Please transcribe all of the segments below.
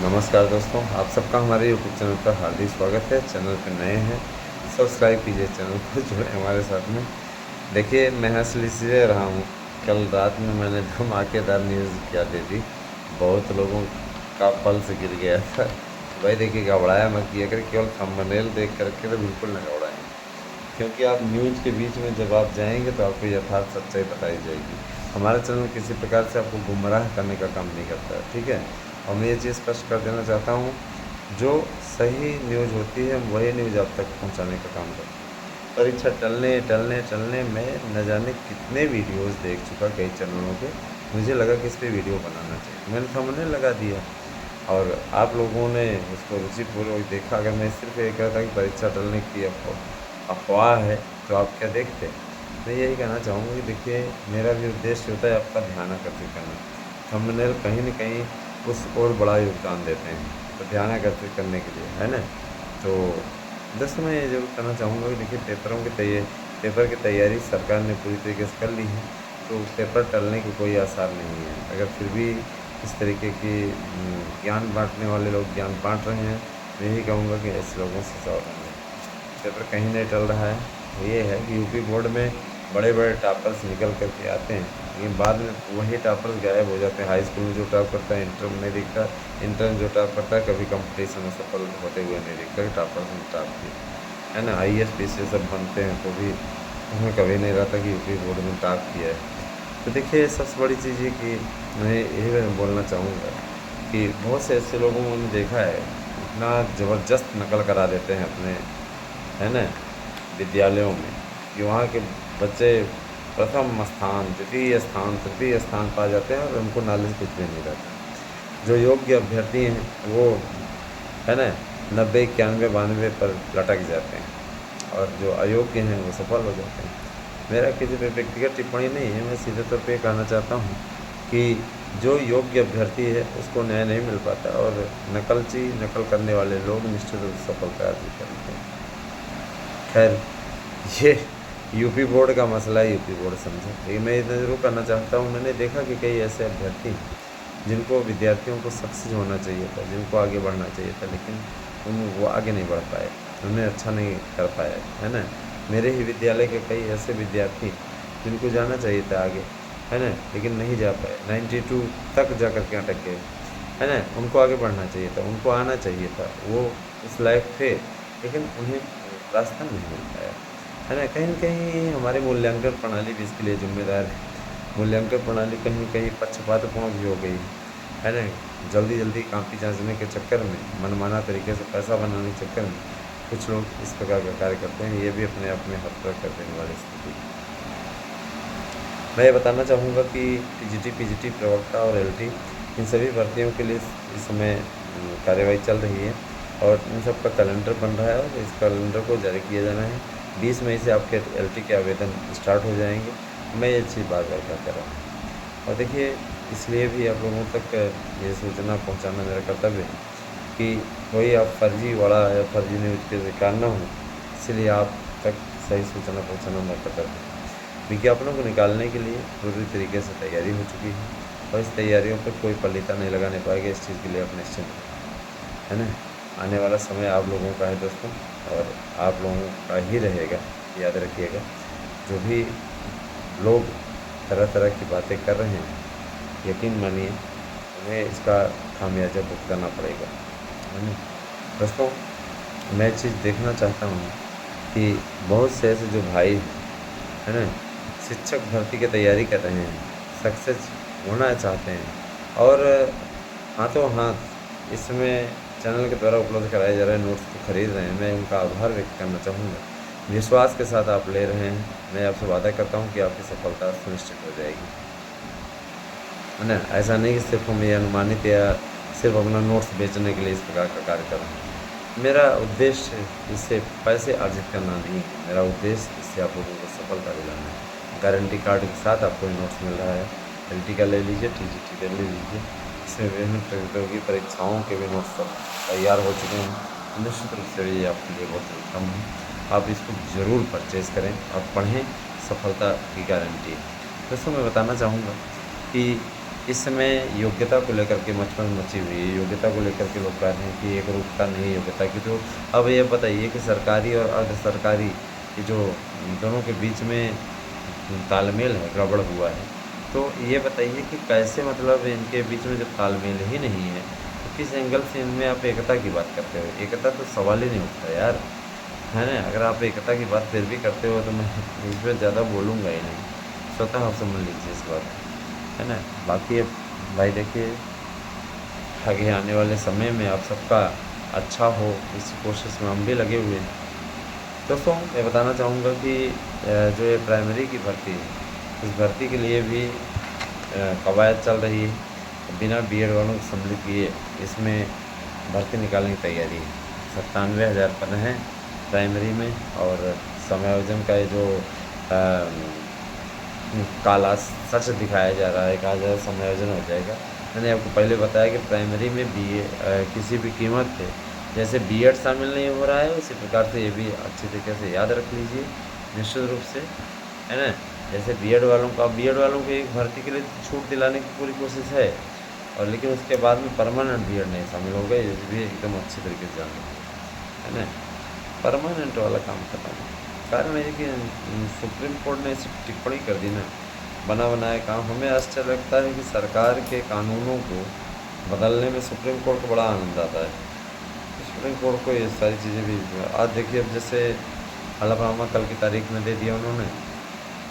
नमस्कार दोस्तों, आप सबका हमारे यूट्यूब चैनल पर हार्दिक स्वागत है। चैनल पर नए हैं, सब्सक्राइब कीजिए चैनल को, जुड़े हमारे साथ में। देखिए, मैं हँस इसलिए रहा हूँ, कल रात में मैंने धमाकेदार न्यूज़ क्या दे दी, बहुत लोगों का पल्स गिर गया था। भाई देखिए, घबराया मत किया करें, केवल थंबनेल देख करके तो बिल्कुल ना घबराएं, क्योंकि आप न्यूज़ के बीच में जब आप जाएंगे तो आपको यथार्थ सच्चाई बताई जाएगी। हमारा चैनल किसी प्रकार से आपको गुमराह करने का काम नहीं करता है, ठीक है। और मैं ये चीज़ स्पष्ट कर देना चाहता हूँ, जो सही न्यूज़ होती है वही न्यूज़ आप तक पहुँचाने का काम करता है। परीक्षा टलने टलने टलने में न जाने कितने वीडियोस देख चुका कई चैनलों के। मुझे लगा कि इस पे वीडियो बनाना चाहिए, मैंने थंबनेल लगा दिया और आप लोगों ने उसको रुचिपूर्वक देखा। अगर मैं सिर्फ ये कहता कि परीक्षा टलने की अफवाह है तो आप क्या देखते? मैं यही कहना चाहूँगा कि देखिए, मेरा भी उद्देश्य होता है आपका ध्यान आकर्षित करना। थंबनेल कहीं न कहीं उस और बड़ा योगदान देते हैं, तो ध्यान आकर्षित करने के लिए, है ना? तो दोस्तों, मैं ये ज़रूर कहना चाहूँगा कि देखिए, पेपर की तैयारी सरकार ने पूरी तरीके से कर ली है, तो पेपर टलने के कोई आसार नहीं है। अगर फिर भी इस तरीके की ज्ञान बाँटने वाले लोग ज्ञान बाँट रहे हैं, मैं यही कहूँगा कि ऐसे लोगों से सावधान रहें। पेपर कहीं नहीं टल रहा है। वो ये है कि यूपी बोर्ड में बड़े-बड़े टॉपर्स निकल कर के आते हैं, लेकिन बाद में वही टॉपर्स गायब हो जाते हैं। हाई स्कूल में जो टॉप करता है, इंटर में नहीं दिखता, इंटर में जो टॉप करता है, कभी कॉम्पिटिशन में सफल होते हुए नहीं दिखता कि टॉपर्स ने टॉप किया, है ना? आईएएस, पीसीएस सब बनते हैं, तो भी उन्हें कभी नहीं रहता कि यूपी बोर्ड में टॉप किया है। तो देखिए, सबसे बड़ी चीज़ ये कि मैं यही मैं बोलना चाहूँगा कि बहुत से ऐसे लोगों को मैंने देखा है, इतना ज़बरदस्त नकल करा देते हैं अपने, है ना, विद्यालयों में, कि वहाँ के बच्चे प्रथम स्थान, द्वितीय स्थान, तृतीय स्थान पा जाते हैं और उनको नॉलेज कुछ भी नहीं रहता। जो योग्य अभ्यर्थी हैं वो, है ना, 90, 91, 92 पर लटक जाते हैं और जो अयोग्य हैं वो सफल हो जाते हैं। मेरा किसी पे व्यक्तिगत टिप्पणी नहीं है, मैं सीधे तौर पे ये कहना चाहता हूँ कि जो योग्य अभ्यर्थी है उसको न्याय नहीं मिल पाता और नकल करने वाले लोग निश्चित रूप से सफलता अर्जित करते हैं। खैर, ये यूपी बोर्ड का मसला है, यूपी बोर्ड समझे। लेकिन मैं इतना ज़रूर करना चाहता हूँ, मैंने देखा कि कई ऐसे अभ्यर्थी हैं जिनको, विद्यार्थियों को सक्सेस होना चाहिए था, जिनको आगे बढ़ना चाहिए था, लेकिन वो आगे नहीं बढ़ पाए, उन्हें अच्छा नहीं कर पाए, है ना? मेरे ही विद्यालय के कई ऐसे विद्यार्थी जिनको जाना चाहिए था आगे, है ना? लेकिन नहीं जा पाए, 92 तक जा कर के अटक गए, है ना? उनको आगे बढ़ना चाहिए था, उनको आना चाहिए था, वो उस लायक थे, लेकिन उन्हें रास्ता नहीं मिल पाया, है ना? कहीं न कहीं हमारी मूल्यांकन प्रणाली भी इसके लिए ज़िम्मेदार है। मूल्यांकन प्रणाली कहीं न कहीं पक्षपातपूर्ण भी हो गई है ना? जल्दी-जल्दी कॉपी जाँचने के चक्कर में, मनमाना तरीके से पैसा बनाने के चक्कर में कुछ लोग इस प्रकार का कार्य करते हैं, ये भी अपने आप में हद कर देने वाली स्थिति है। मैं ये बताना चाहूँगा कि टीजीटी, पीजीटी, प्रवक्ता और एलटी, इन सभी भर्तियों के लिए इस समय कार्यवाही चल रही है और इन सब का कैलेंडर बन रहा है और इस कैलेंडर को जारी किया जाना है। 20 मई से आपके एलटी के आवेदन स्टार्ट हो जाएँगे। मैं ये चीज़ बार-बार कहता रहा हूँ और देखिए, इसलिए भी आप लोगों तक ये सूचना पहुँचाना मेरा कर्तव्य है कि कोई आप फर्जीवाड़ा या फर्जी न्यूज़ के शिकार ना हों, इसलिए आप तक सही सूचना पहुँचाना मेरा कर्तव्य है। विज्ञापनों को निकालने के लिए पूरी तरीके से तैयारी हो चुकी है और इस तैयारियों पर कोई पलीता नहीं लगाने पाएगा, इस चीज़ के लिए आप निश्चिंत रहें, है ना? आने वाला समय आप लोगों का है दोस्तों, और आप लोगों का ही रहेगा, याद रखिएगा। जो भी लोग तरह-तरह की बातें कर रहे हैं, यकीन मानिए उन्हें इसका खामियाजा भुगतना पड़ेगा, है ना? दोस्तों, मैं एक चीज़ देखना चाहता हूँ कि बहुत से ऐसे जो भाई हैं, है ना, शिक्षक भर्ती की तैयारी कर रहे हैं, सक्सेस होना चाहते हैं और हाथों-हाथ इस समय चैनल के द्वारा उपलब्ध कराए जा रहे नोट्स को खरीद रहे हैं। मैं उनका आभार व्यक्त करना चाहूँगा। विश्वास के साथ आप ले रहे हैं, मैं आपसे वादा करता हूँ कि आपकी सफलता सुनिश्चित हो जाएगी, है ना? ऐसा नहीं कि सिर्फ़ हम ये अनुमानित या सिर्फ़ अपना नोट्स बेचने के लिए इस प्रकार का कार्य कर रहे हैं। मेरा उद्देश्य इससे पैसे अर्जित करना नहीं है, मेरा उद्देश्य इससे आप लोगों को सफलता दिलाना है। गारंटी कार्ड के साथ आपको ये नोट्स मिल रहा है, एलटी का ले लीजिए, टीजीटी का ले लीजिए। इसमें विभिन्न प्रतियोगी परीक्षाओं के भी नोट्स सब तैयार हो चुके हैं। निश्चित रूप से ये आपके लिए बहुत उत्तम है। आप इसको ज़रूर परचेज़ करें और पढ़ें, सफलता की गारंटी है। दोस्तों, मैं बताना चाहूँगा कि इस समय योग्यता को लेकर के मचमच मची हुई है। योग्यता को लेकर के लोग कह रहे हैं कि एक रूपता नहीं योग्यता की। तो अब ये बताइए कि सरकारी और अर्ध सरकारी ये जो दोनों के बीच में तालमेल है, गड़बड़ हुआ है। तो ये बताइए कि कैसे मतलब इनके बीच में जब तालमेल ही नहीं है तो किस एंगल से इनमें आप एकता की बात करते हो? एकता तो सवाल ही नहीं उठता यार, है ना? अगर आप एकता की बात फिर भी करते हो तो मैं इस पर ज़्यादा बोलूँगा ही नहीं, स्वतः आप समझ लीजिए इस बात को, है ना? बाकी अब भाई देखिए, आगे आने वाले समय में आप सबका अच्छा हो इसी कोशिश में हम भी लगे हुए हैं। दोस्तों मैं बताना चाहूँगा कि जो ये प्राइमरी की भर्ती है, इस भर्ती के लिए भी कवायद चल रही है। बिना बीएड वालों को सम्मिलित किए इसमें भर्ती निकालने की तैयारी है। 97,000 पद हैं प्राइमरी में, और समायोजन का ये जो काला सच दिखाया जा रहा है, कहा जा रहा है समायोजन हो जाएगा। मैंने आपको पहले बताया कि प्राइमरी में किसी भी कीमत पे जैसे बीएड शामिल नहीं हो रहा है, उसी प्रकार से ये भी अच्छी तरीके से याद रख लीजिए निश्चित रूप से, है ना? जैसे बीएड वालों को एक भर्ती के लिए छूट दिलाने की पूरी कोशिश है, और लेकिन उसके बाद में परमानेंट बीएड नहीं शामिल हो गए, ये भी एकदम अच्छी तरीके से जान लीजिए, है ना? परमानेंट वाला काम खत्म है। कारण है कि सुप्रीम कोर्ट ने ऐसी टिप्पणी कर दी ना, बना बनाया काम। हमें आश्चर्य लगता है कि सरकार के कानूनों को बदलने में सुप्रीम कोर्ट को बड़ा आनंद आता है। सुप्रीम कोर्ट को ये सारी चीज़ें भी आज देखिए, अब जैसे हलफनामा कल की तारीख में दे दिया उन्होंने,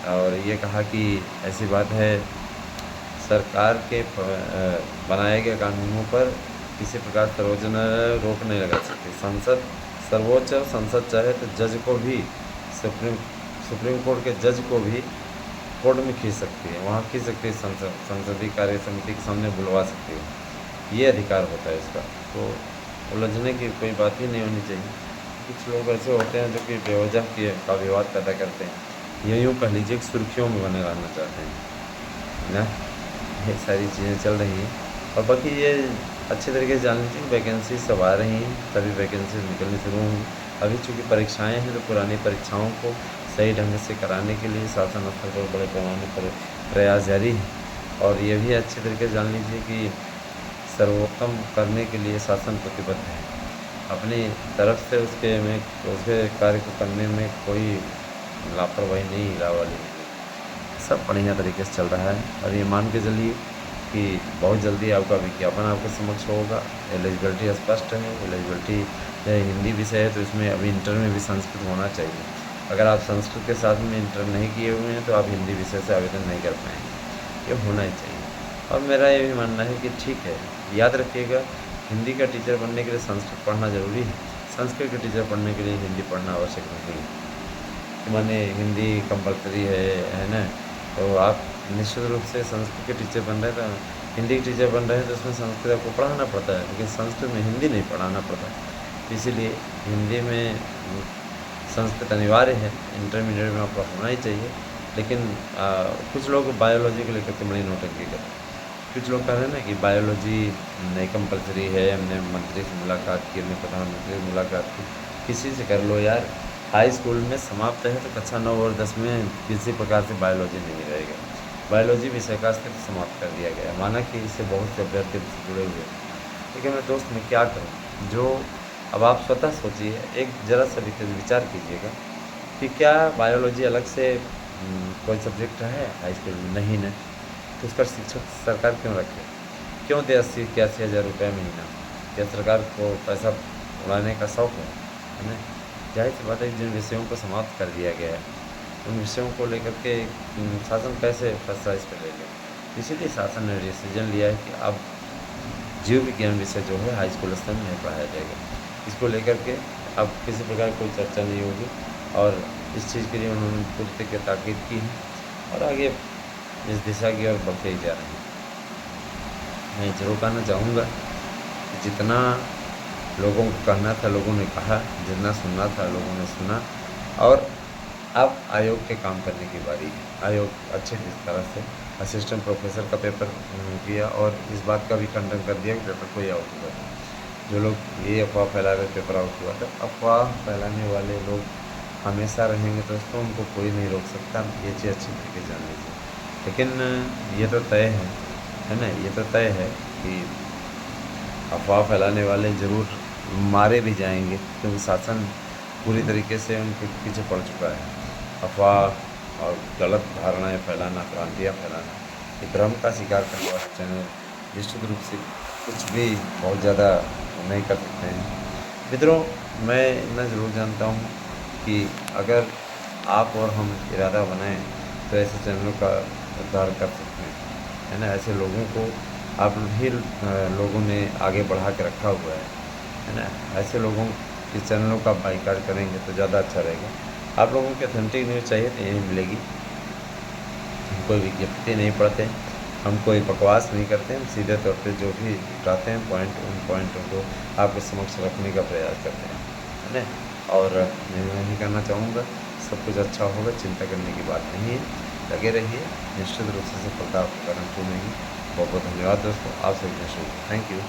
और ये कहा कि ऐसी बात है, सरकार के बनाए गए कानूनों पर किसी प्रकार सर्वोच्च न्यायालय रोक नहीं लगा सकती। सर्वोच्च संसद चाहे तो जज को भी, सुप्रीम सुप्रीम कोर्ट के जज को भी कोर्ट में खींच सकती है, वहाँ खींच सकती है, संसदीय कार्य समिति के सामने बुलवा सकती है। ये अधिकार होता है इसका। तो उलझने की कोई बात ही नहीं होनी चाहिए। कुछ लोग ऐसे होते हैं जो कि बेवजह का विवाद पैदा करते हैं, ये यूँ कह लीजिए कि सुर्खियों में बने रहना चाहते हैं ना। ये सारी चीज़ें चल रही हैं, और बाकी ये अच्छे तरीके से जान लीजिए कि वैकेंसी सब आ रही हैं, सभी वैकेंसी निकलनी शुरू होंगी। अभी चूँकि परीक्षाएँ हैं तो पुरानी परीक्षाओं को सही ढंग से कराने के लिए शासन स्तर पर बड़े पैमाने पर प्रयास जारी है। और ये भी अच्छे तरीके से जान लीजिए कि सर्वोत्तम करने के लिए शासन प्रतिबद्ध है। अपनी तरफ से उसके कार्य को करने में कोई लापरवाही नहीं, लावाली नहीं, सब बढ़िया तरीके से चल रहा है। और ये मान के चलिए कि बहुत जल्दी आपका विज्ञापन आपके समक्ष होगा। एलिजिबिलिटी स्पष्ट है। एलिजिबिलिटी हिंदी विषय है तो इसमें अभी इंटर में भी संस्कृत होना चाहिए। अगर आप संस्कृत के साथ में इंटर नहीं किए हुए हैं तो आप हिंदी विषय से आवेदन नहीं कर पाएंगे, ये होना ही चाहिए। और मेरा ये भी मानना है कि ठीक है, याद रखिएगा, हिंदी का टीचर बनने के लिए संस्कृत पढ़ना ज़रूरी है, संस्कृत के टीचर पढ़ने के लिए हिंदी पढ़ना आवश्यक नहीं है। माने हिंदी कंपलसरी है ना? तो आप निश्चित रूप से संस्कृत के टीचर बन रहे हैं तो हिंदी के टीचर बन रहे हैं तो उसमें संस्कृत आपको पढ़ाना पड़ता है, लेकिन संस्कृत में हिंदी नहीं पढ़ाना पड़ता। इसीलिए हिंदी में संस्कृत अनिवार्य है, इंटरमीडिएट में आपका होना ही चाहिए। लेकिन कुछ लोग बायोलॉजी को लेकर के बड़ी नौटंकी करते हैं। कुछ लोग कह रहे हैं ना कि बायोलॉजी नहीं कंपलसरी है, हमने मंत्री से मुलाकात की, हमने प्रधानमंत्री से मुलाकात की, किसी से कर लो यार। हाई स्कूल में समाप्त है तो कक्षा 9 और 10 में किसी प्रकार से बायोलॉजी नहीं रहेगा। बायोलॉजी विषय का अस्तित्व समाप्त कर दिया गया, माना कि इससे बहुत से अभ्यर्थी जुड़े हुए हैं। लेकिन मैं दोस्त मैं क्या करूँ, जो अब आप स्वतः सोचिए, एक ज़रा सा विचार कीजिएगा कि क्या बायोलॉजी अलग से कोई सब्जेक्ट है हाई स्कूल में? नहीं ना। तो उसका शिक्षक सरकार क्यों रखे? क्यों दे 80-81 हज़ार रुपये महीना? क्या सरकार को पैसा उड़ाने का शौक़ है ना? जाहिर सी बात है, जिन विषयों को समाप्त कर दिया गया है उन विषयों को लेकर के शासन कैसे फैसला इस पर ले ले? इसीलिए शासन ने डिसीजन लिया है कि अब जीव विज्ञान विषय जो है हाई स्कूल स्तर में नहीं पढ़ाया जाएगा। इसको लेकर के अब किसी प्रकार कोई चर्चा नहीं होगी, और इस चीज़ के लिए उन्होंने पूरी तरीके ताकीद की है, और आगे इस दिशा की ओर बढ़ते ही जा रहे हैं। मैं ज़रूर कहना चाहूँगा कि जितना लोगों को कहना था लोगों ने कहा, जितना सुनना था लोगों ने सुना, और अब आयोग के काम करने की बारी है। आयोग अच्छे तरह से असिस्टेंट प्रोफेसर का पेपर किया, और इस बात का भी खंडन कर दिया कि पेपर कोई आउट हुआ था। जो लोग ये अफवाह फैला रहे पेपर आउट हुआ था, अफवाह फैलाने वाले लोग हमेशा रहेंगे दोस्तों, उनको कोई नहीं रोक सकता। ये चीज़ अच्छी तरीके से जान लीजिए। लेकिन ये तो तय है है ना। ये तो तय है कि अफ़वाह फैलाने वाले ज़रूर मारे भी जाएंगे, क्योंकि शासन पूरी तरीके से उनके पीछे पड़ चुका है। अफ़वाह और गलत धारणाएं फैलाना, भ्रांतियाँ फैलाना, ये भ्रम का शिकार करने वाले चैनल निश्चित रूप से कुछ भी बहुत ज़्यादा नहीं कर सकते हैं। मित्रों, मैं इतना ज़रूर जानता हूँ कि अगर आप और हम इरादा बनाएं तो ऐसे चैनलों का उद्धार कर सकते हैं, है ना। ऐसे लोगों को आप ही लोगों ने आगे बढ़ा के रखा हुआ है ना। ऐसे लोगों के चैनलों का बाइकाट करेंगे तो ज़्यादा अच्छा रहेगा। आप लोगों की ऑथेंटिक न्यूज़ चाहिए तो यहीं मिलेगी। हम कोई विज्ञप्ति नहीं पढ़ते, हम कोई बकवास नहीं करते, हम सीधे तौर पे जो भी उठाते हैं पॉइंट, उन पॉइंटों को आपके समक्ष रखने का प्रयास करते हैं, है ना। और मैं यही कहना चाहूँगा, सब कुछ अच्छा होगा, चिंता करने की बात नहीं है। लगे रहिए, निश्चित रूप से सफलता आपके कदम चूमेगी। बहुत बहुत धन्यवाद दोस्तों, आप सभी ने शुरू, थैंक यू।